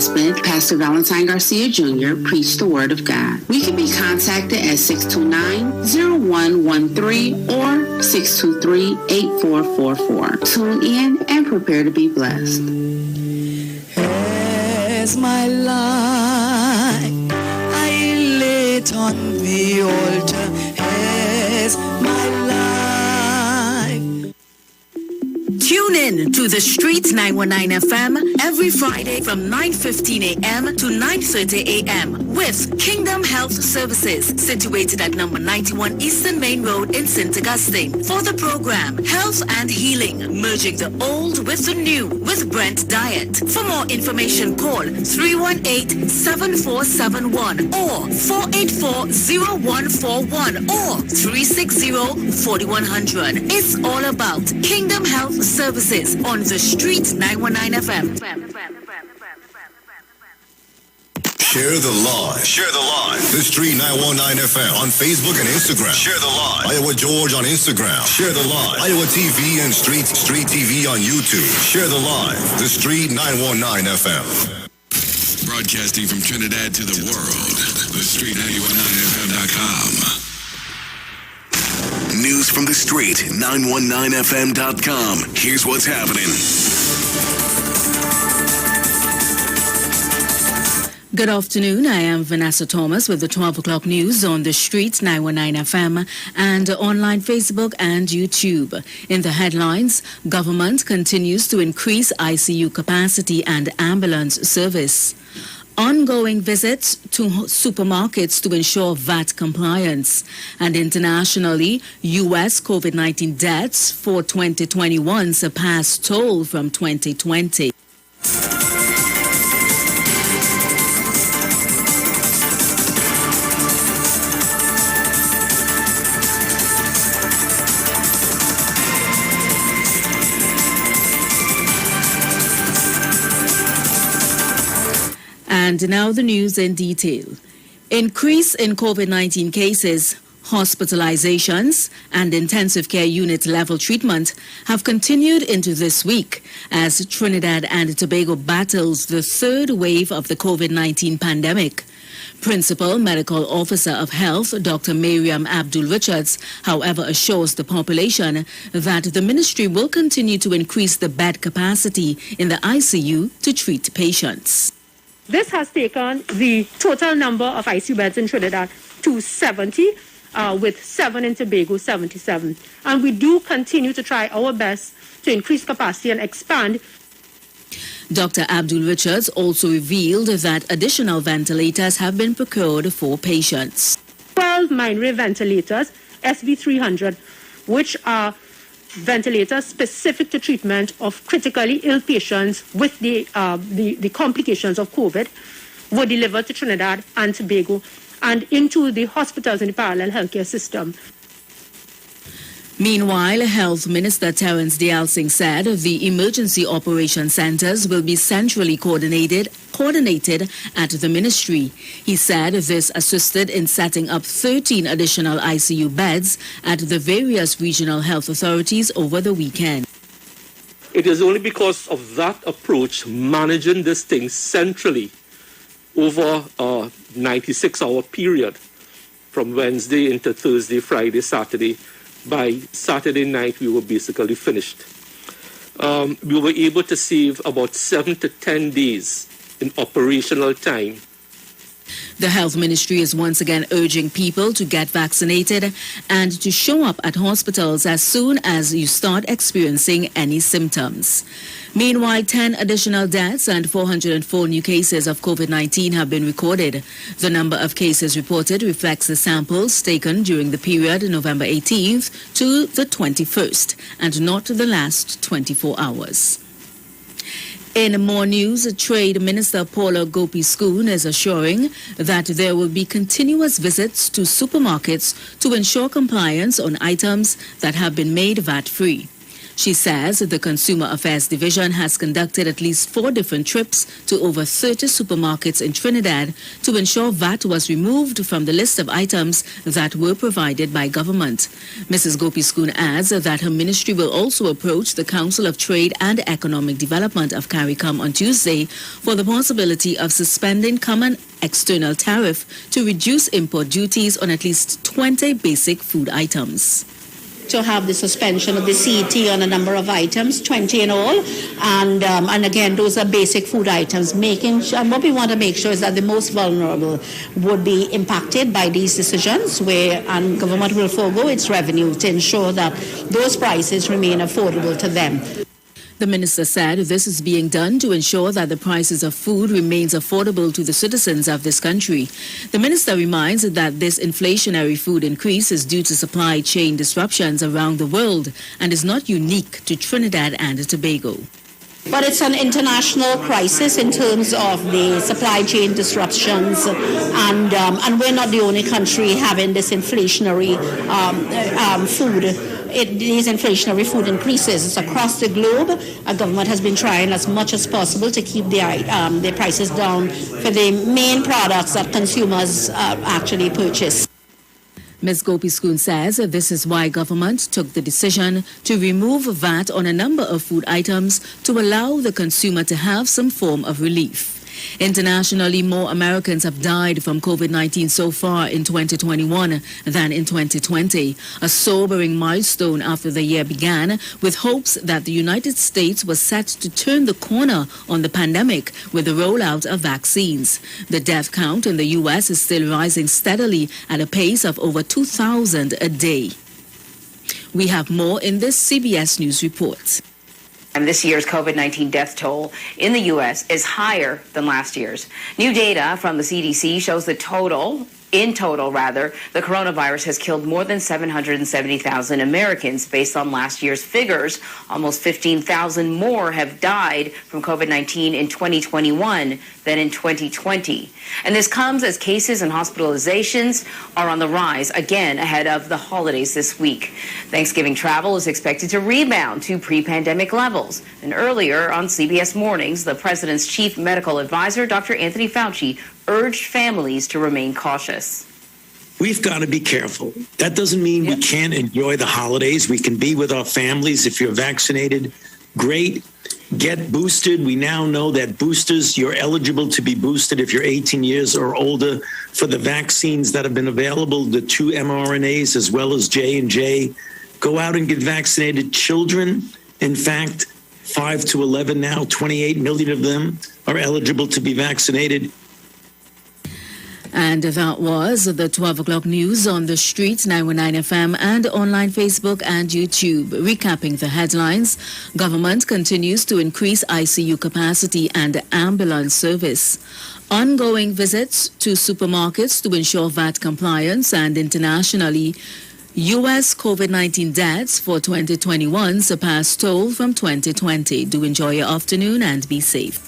husband, Pastor Valentine Garcia Jr., preach the Word of God. We can be contacted at 629-0113 or 623-8444. Tune in and prepare to be blessed. As my life I lay it on the altar, as my life. Tune in to The Street 919 FM every Friday from 9:15 a.m. to 9:30 a.m. with Kingdom Health Services, situated at number 91 Eastern Main Road in St. Augustine. For the program, Health and Healing, merging the old with the new with Brent Diet. For more information, call 318-7471 or 484-0141 or 360-4100. It's all about Kingdom Health Services on The Street 919 FM. Share the live. Share the live. The Street 919 FM on Facebook and Instagram. Share the live. Iowa George on Instagram. Share the live. Iowa TV and Street TV on YouTube. Share the live. The Street 919 FM. Broadcasting from Trinidad to the world. The Street 919FM.com. News from the Street, 919FM.com. Here's what's happening. Good afternoon. I am Vanessa Thomas with the 12 o'clock news on the Street 919 FM and online Facebook and YouTube. In the headlines, government continues to increase ICU capacity and ambulance service. Ongoing visits to supermarkets to ensure VAT compliance. And internationally, U.S. COVID-19 deaths for 2021 surpassed toll from 2020. And now the news in detail. Increase in COVID-19 cases, hospitalizations, and intensive care unit level treatment have continued into this week as Trinidad and Tobago battles the third wave of the COVID-19 pandemic. Principal Medical Officer of Health, Dr. Miriam Abdul-Richards, however, assures the population that the ministry will continue to increase the bed capacity in the ICU to treat patients. This has taken the total number of ICU beds in Trinidad to 70, with 7 in Tobago, 77. And we do continue to try our best to increase capacity and expand. Dr. Abdul-Richards also revealed that additional ventilators have been procured for patients. 12 Mindray ventilators, SV300, which are ventilators specific to treatment of critically ill patients with the complications of COVID, were delivered to Trinidad and Tobago and into the hospitals in the parallel healthcare system. Meanwhile, Health Minister Terence Dayal Singh said the emergency operation centers will be centrally coordinated at the ministry. He said this assisted in setting up 13 additional ICU beds at the various regional health authorities over the weekend. It is only because of that approach, managing this thing centrally over a 96-hour period from Wednesday into Thursday, Friday, Saturday. By Saturday night, we were basically finished. We were able to save about 7 to 10 days in operational time. The Health Ministry is once again urging people to get vaccinated and to show up at hospitals as soon as you start experiencing any symptoms. Meanwhile, 10 additional deaths and 404 new cases of COVID-19 have been recorded. The number of cases reported reflects the samples taken during the period November 18th to the 21st and not the last 24 hours. In more news, Trade Minister Paula Gopi-Skoon is assuring that there will be continuous visits to supermarkets to ensure compliance on items that have been made VAT-free. She says the Consumer Affairs Division has conducted at least 4 different trips to over 30 supermarkets in Trinidad to ensure VAT was removed from the list of items that were provided by government. Mrs. Gopi Skoon adds that her ministry will also approach the Council of Trade and Economic Development of CARICOM on Tuesday for the possibility of suspending common external tariff to reduce import duties on at least 20 basic food items. To have the suspension of the CET on a number of items, 20 in all, and again, those are basic food items. And what we want to make sure is that the most vulnerable would be impacted by these decisions, and government will forego its revenue to ensure that those prices remain affordable to them. The minister said this is being done to ensure that the prices of food remains affordable to the citizens of this country. The minister reminds that this inflationary food increase is due to supply chain disruptions around the world and is not unique to Trinidad and Tobago. But it's an international crisis in terms of the supply chain disruptions, and we're not the only country having this inflationary food. These inflationary food increases. It's across the globe. Our government has been trying as much as possible to keep the prices down for the main products that consumers actually purchase. Ms. Gopi Skoon says this is why government took the decision to remove VAT on a number of food items to allow the consumer to have some form of relief. Internationally, more Americans have died from COVID-19 so far in 2021 than in 2020, a sobering milestone after the year began with hopes that the United States was set to turn the corner on the pandemic with the rollout of vaccines. The death count in the U.S. is still rising steadily at a pace of over 2,000 a day. We have more in this CBS News report. And this year's COVID-19 death toll in the U.S. is higher than last year's. New data from the CDC shows the In total, the coronavirus has killed more than 770,000 Americans. Based on last year's figures, almost 15,000 more have died from COVID-19 in 2021 than in 2020. And this comes as cases and hospitalizations are on the rise again ahead of the holidays this week. Thanksgiving travel is expected to rebound to pre-pandemic levels. And earlier on CBS Mornings, the president's chief medical advisor, Dr. Anthony Fauci, urged families to remain cautious. We've got to be careful. That doesn't mean we can't enjoy the holidays. We can be with our families. If you're vaccinated, great. Get boosted. We now know that boosters, you're eligible to be boosted if you're 18 years or older for the vaccines that have been available, the 2 mRNAs as well as J&J. Go out and get vaccinated. Children, in fact, 5 to 11 now, 28 million of them are eligible to be vaccinated. And that was the 12 o'clock news on the streets, 919 FM, and online Facebook and YouTube. Recapping the headlines, government continues to increase ICU capacity and ambulance service. Ongoing visits to supermarkets to ensure VAT compliance, and internationally, U.S. COVID-19 deaths for 2021 surpassed toll from 2020. Do enjoy your afternoon and be safe.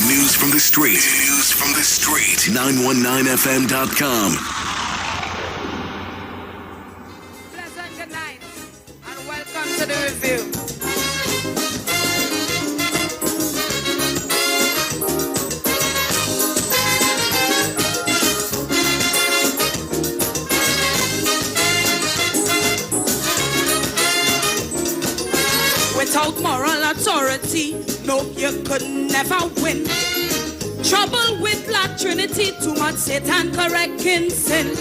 News from the street. News from the street. 919fm.com. Pleasant good night and welcome to the review. Without moral authority, no, you could never win. Trouble with Black Trinity, too much Satan correcting sin.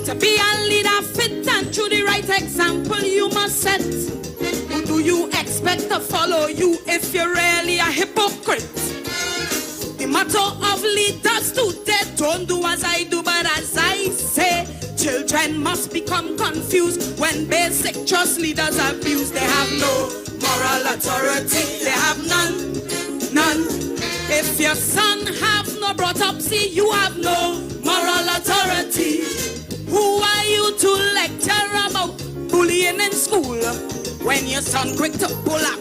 To be a leader fit and through the right example you must set. Who do you expect to follow you if you're really a hypocrite? The motto of leaders today, don't do as I do but as I say. Children must become confused when basic trust leaders abuse. They have no moral authority, they have none. If your son have no brought up, see you have no moral authority. Who are you to lecture about bullying in school? When your son quick to pull up,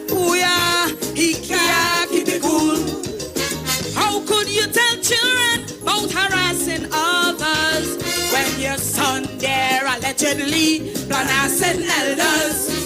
he can't keep it cool. How could you tell children about harassing others when your son dare let allegedly, Planasset elders.